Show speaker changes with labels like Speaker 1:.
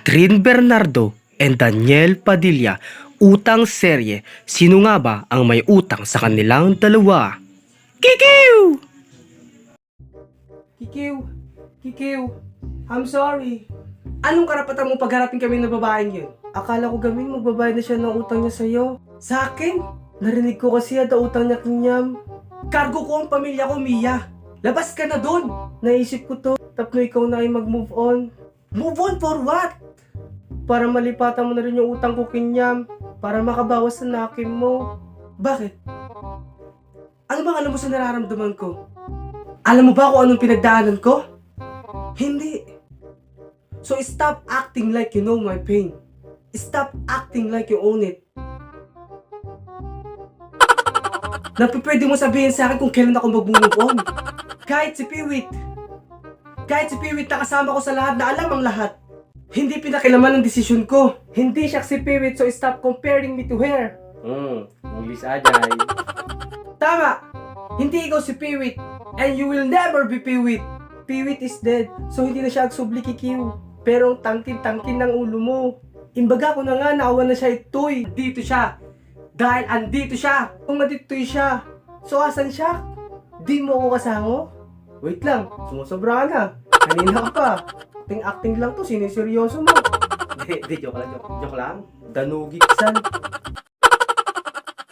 Speaker 1: Catherine Bernardo and Daniel Padilla, utang serye. Sino nga ba ang may utang sa kanilang dalawa? Kikiw!
Speaker 2: Kikiw, I'm sorry. Anong karapatan mo pagharapin kami ng babaeng yun? Akala ko gaming magbabayad na siya ng utang niya sa'yo. Sa akin? Narinig ko kasi ada utang niya kinyam. Cargo ko ang pamilya ko, Mia. Labas ka na dun. Naisip ko to. Tapno ikaw na ay mag-move on. Move on for what? Para malipatan mo na rin yung utang ko kinyam. Para makabawas sa nakin mo. Bakit? Ano bang alam mo sa nararamdaman ko? Alam mo ba kung anong pinagdaanan ko? Hindi. So stop acting like you know my pain. Stop acting like you own it. Pwede mo sabihin sa akin kung kailan ako mag-move on. Kahit si Piwit na kasama ko sa lahat na alam ang lahat. Hindi pinakilaman ang desisyon ko. Hindi siya si Piwit, so stop comparing me to her. English ajay. Tama! Hindi ikaw si Piwit. And you will never be Piwit. Piwit is dead, so hindi na siya agsubli kikiw. Pero ang tangkin-tangkin ng ulo mo. Imbaga ko na nga, naawa na siya itoy. Dito siya. Dahil andito siya. Kung matitoy siya. So asan siya? Di mo ako kasango? Wait lang, sumusobra ka na. Kanina ka pa. Acting lang to, siniseryoso mo. Joke lang. Danugi kisan.